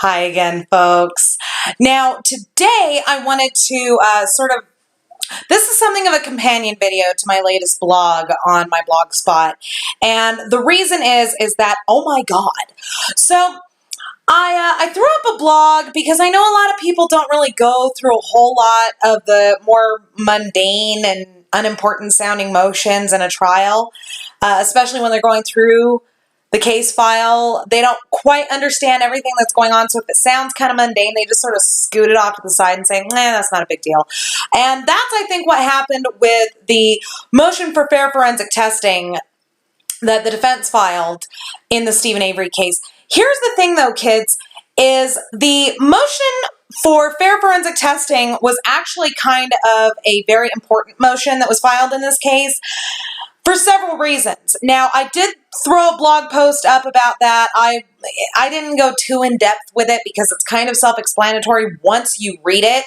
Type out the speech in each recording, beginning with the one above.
Hi again, folks. Now, today I wanted to this is something of a companion video to my latest blog on my Blogspot. And the reason is that, oh my God. So, I threw up a blog because I know a lot of people don't really go through a whole lot of the more mundane and unimportant sounding motions in a trial, especially when they're going through the case file. They don't quite understand everything that's going on, so if it sounds kind of mundane, they just sort of scoot it off to the side and say, that's not a big deal. And that's, I think, what happened with the motion for fair forensic testing that the defense filed in the Steven Avery case. Here's the thing, though, kids, is the motion for fair forensic testing was actually kind of a very important motion that was filed in this case, for several reasons. Now, I did throw a blog post up about that. I didn't go too in-depth with it because it's kind of self-explanatory once you read it.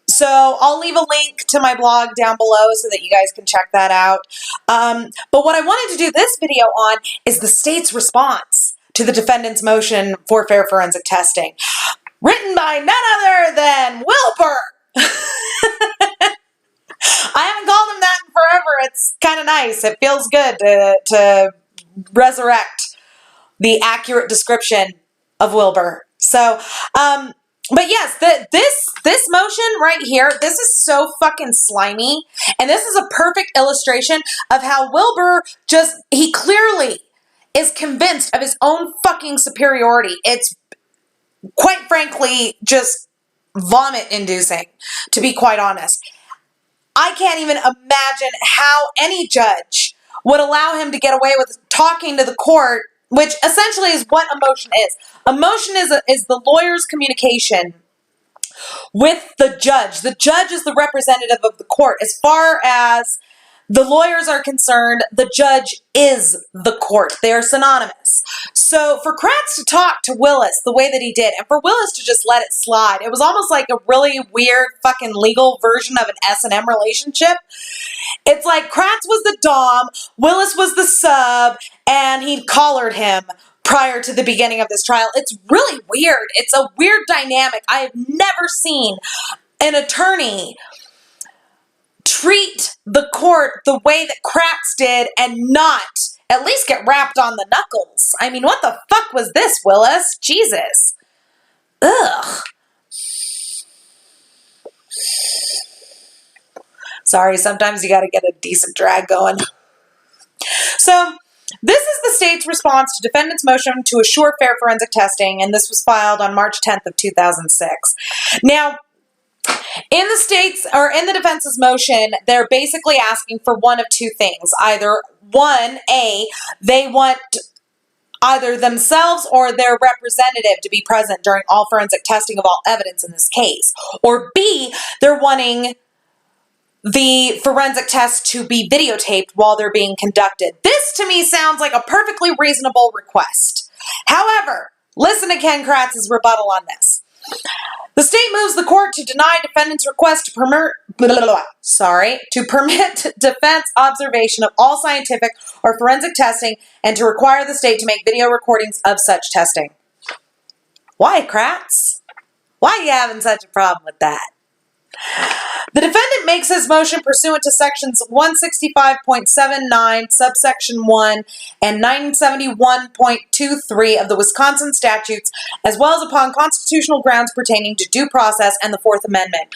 So I'll leave a link to my blog down below so that you guys can check that out. But what I wanted to do this video on is the state's response to the defendant's motion for fair forensic testing, written by none other than Wilbur. I haven't called him that in forever. It's kind of nice. It feels good to resurrect the accurate description of Wilbur. So, but yes, this motion right here, this is so fucking slimy. And this is a perfect illustration of how Wilbur he clearly is convinced of his own fucking superiority. It's quite frankly just vomit-inducing, to be quite honest. I can't even imagine how any judge would allow him to get away with talking to the court, which essentially is what a motion is. A motion is the lawyer's communication with the judge. The judge is the representative of the court. As far as the lawyers are concerned, the judge is the court. They are synonymous. So for Kratz to talk to Willis the way that he did, and for Willis to just let it slide, it was almost like a really weird fucking legal version of an S&M relationship. It's like Kratz was the dom, Willis was the sub, and he'd collared him prior to the beginning of this trial. It's really weird. It's a weird dynamic. I have never seen an attorney treat the court the way that Kratz did and not at least get wrapped on the knuckles. I mean, what the fuck was this, Willis? Jesus. Ugh. Sorry, sometimes you gotta get a decent drag going. So, this is the state's response to defendant's motion to assure fair forensic testing, and this was filed on March 10th of 2006. Now, in the defense's motion, they're basically asking for one of two things. Either one, A, they want either themselves or their representative to be present during all forensic testing of all evidence in this case. Or B, they're wanting the forensic test to be videotaped while they're being conducted. This, to me, sounds like a perfectly reasonable request. However, listen to Ken Kratz's rebuttal on this. The state moves the court to deny defendant's request to permit defense observation of all scientific or forensic testing and to require the state to make video recordings of such testing. Why, Kratz? Why are you having such a problem with that? The defendant makes his motion pursuant to sections 165.79, subsection 1, and 971.23 of the Wisconsin statutes, as well as upon constitutional grounds pertaining to due process and the Fourth Amendment.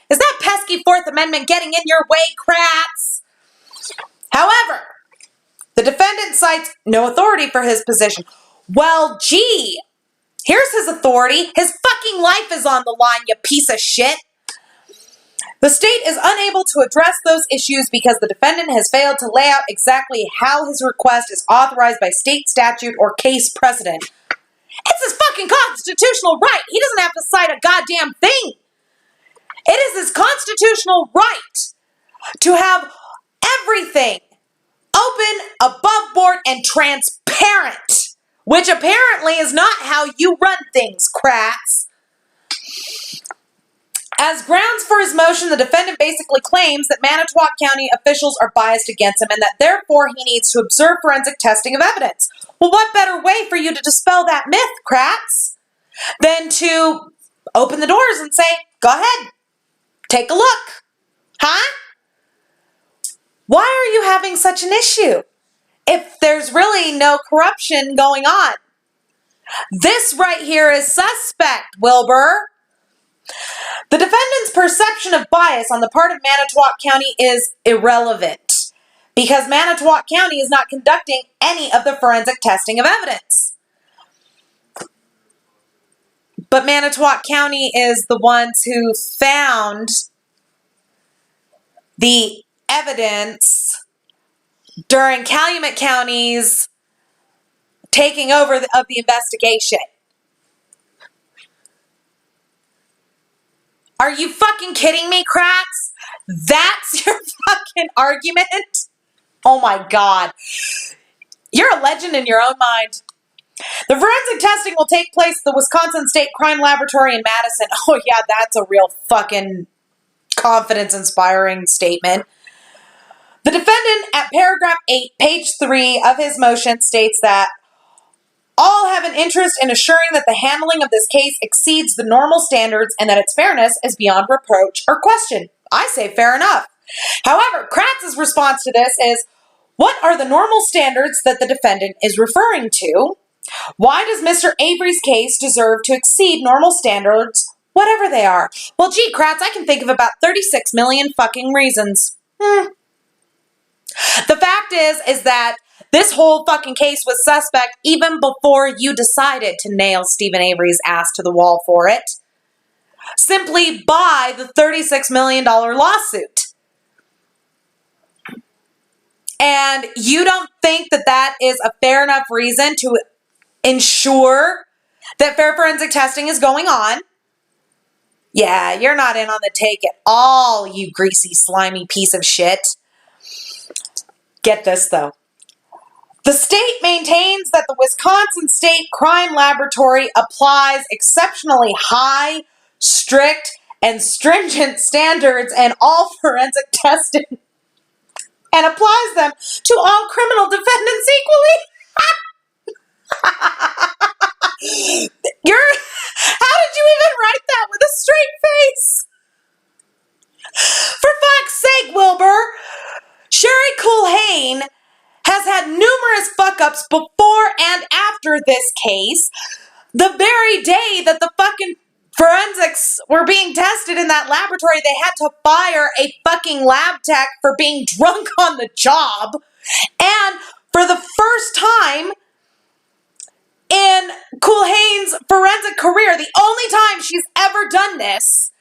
Is that pesky Fourth Amendment getting in your way, Kratz? However, the defendant cites no authority for his position. Well, gee, here's his authority. His fucking life is on the line, you piece of shit. The state is unable to address those issues because the defendant has failed to lay out exactly how his request is authorized by state statute or case precedent. It's his fucking constitutional right. He doesn't have to cite a goddamn thing. It is his constitutional right to have everything open, above board, and transparent, which apparently is not how you run things, Kratz. As grounds for his motion, the defendant basically claims that Manitowoc County officials are biased against him and that therefore he needs to observe forensic testing of evidence. Well, what better way for you to dispel that myth, Kratz, than to open the doors and say, go ahead, take a look. Huh? Why are you having such an issue if there's really no corruption going on? This right here is suspect, Wilbur. The defendant's perception of bias on the part of Manitowoc County is irrelevant because Manitowoc County is not conducting any of the forensic testing of evidence. But Manitowoc County is the ones who found the evidence during Calumet County's taking over of the investigation. Are you fucking kidding me, Kratz? That's your fucking argument? Oh my God. You're a legend in your own mind. The forensic testing will take place at the Wisconsin State Crime Laboratory in Madison. Oh yeah, that's a real fucking confidence-inspiring statement. The defendant at paragraph 8, page 3 of his motion states that all have an interest in assuring that the handling of this case exceeds the normal standards and that its fairness is beyond reproach or question. I say fair enough. However, Kratz's response to this is, what are the normal standards that the defendant is referring to? Why does Mr. Avery's case deserve to exceed normal standards, whatever they are? Well, gee, Kratz, I can think of about 36 million fucking reasons. The fact is that this whole fucking case was suspect even before you decided to nail Steven Avery's ass to the wall for it. Simply by the $36 million lawsuit. And you don't think that that is a fair enough reason to ensure that fair forensic testing is going on? Yeah, you're not in on the take at all, you greasy, slimy piece of shit. Get this, though. The state maintains that the Wisconsin State Crime Laboratory applies exceptionally high, strict, and stringent standards in all forensic testing and applies them to all criminal defendants equally. How did you even write that with a straight face? For fuck's sake, Wilbur, Sherry Culhane has had numerous fuck-ups before and after this case. The very day that the fucking forensics were being tested in that laboratory, they had to fire a fucking lab tech for being drunk on the job. And for the first time in Culhane's forensic career, the only time she's ever done this,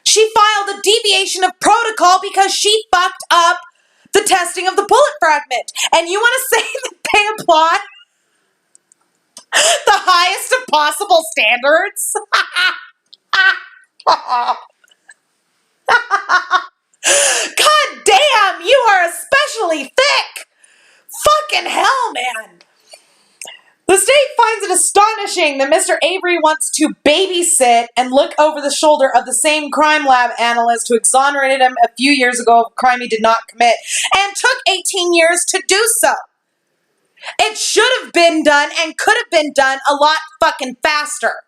she filed a deviation of protocol because she fucked up the testing of the bullet fragment. And you want to say that they apply the highest of possible standards? God damn, you are especially thick. Fucking hell, man. The state finds it astonishing that Mr. Avery wants to babysit and look over the shoulder of the same crime lab analyst who exonerated him a few years ago of a crime he did not commit and took 18 years to do so. It should have been done and could have been done a lot fucking faster.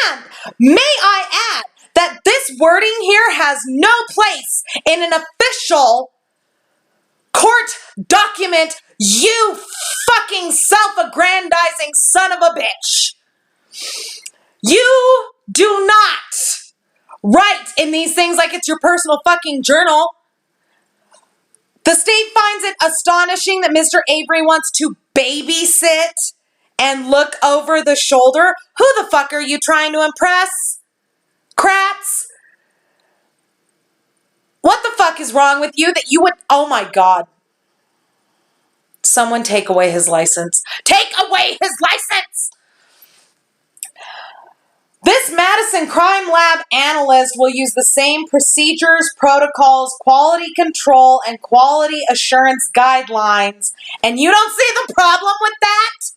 And may I add that this wording here has no place in an official court document, you fucking self-aggrandizing son of a bitch. You do not write in these things like it's your personal fucking journal. The state finds it astonishing that Mr. Avery wants to babysit and look over the shoulder. Who the fuck are you trying to impress? Kratz? What the fuck is wrong with you that you would... Oh my God. Someone take away his license. Take away his license! This Madison Crime Lab analyst will use the same procedures, protocols, quality control, and quality assurance guidelines. And you don't see the problem with that?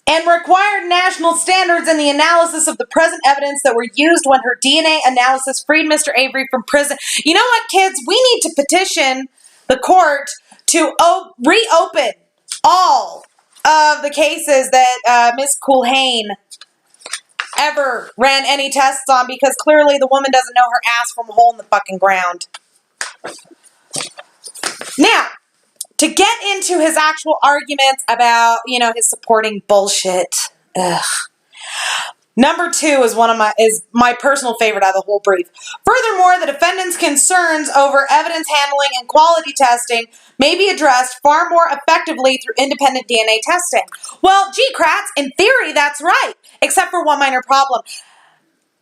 And required national standards in the analysis of the present evidence that were used when her DNA analysis freed Mr. Avery from prison. You know what, kids? We need to petition the court to reopen all of the cases that Miss Culhane ever ran any tests on, because clearly the woman doesn't know her ass from a hole in the fucking ground. Now, to get into his actual arguments about, his supporting bullshit. Ugh. Number 2 is my personal favorite out of the whole brief. Furthermore, the defendant's concerns over evidence handling and quality testing may be addressed far more effectively through independent DNA testing. Well, gee, Kratz, in theory, that's right, except for one minor problem.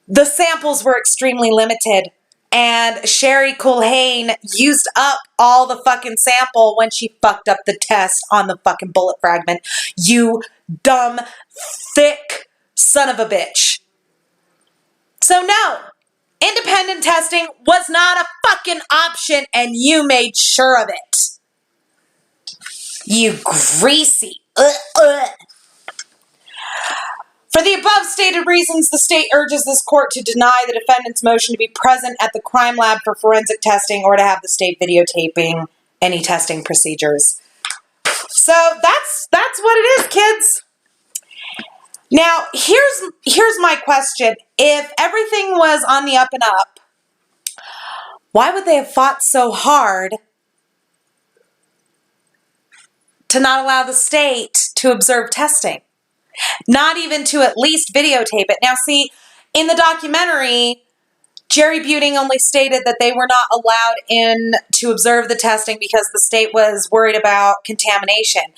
The samples were extremely limited, and Sherry Culhane used up all the fucking sample when she fucked up the test on the fucking bullet fragment. You dumb, thick son of a bitch. So no, independent testing was not a fucking option, and you made sure of it. You greasy. For the above stated reasons, the state urges this court to deny the defendant's motion to be present at the crime lab for forensic testing or to have the state videotaping any testing procedures. So that's what it is, kids. Now, here's my question. If everything was on the up and up, why would they have fought so hard to not allow the state to observe testing? Not even to at least videotape it. Now, see, in the documentary, Jerry Buting only stated that they were not allowed in to observe the testing because the state was worried about contamination.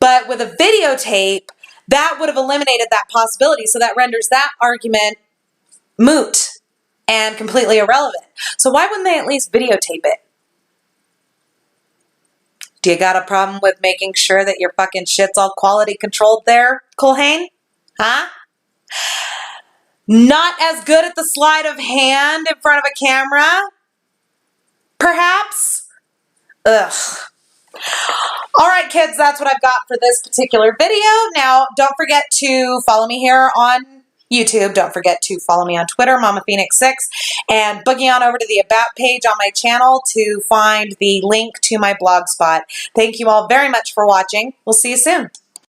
But with a videotape, that would have eliminated that possibility. So that renders that argument moot and completely irrelevant. So why wouldn't they at least videotape it? Do you got a problem with making sure that your fucking shit's all quality controlled there, Culhane? Huh? Not as good at the sleight of hand in front of a camera? Perhaps? Ugh. All right, kids, that's what I've got for this particular video. Now, don't forget to follow me here on YouTube. Don't forget to follow me on Twitter, Mama Phoenix 6, and boogie on over to the About page on my channel to find the link to my blog spot. Thank you all very much for watching. We'll see you soon.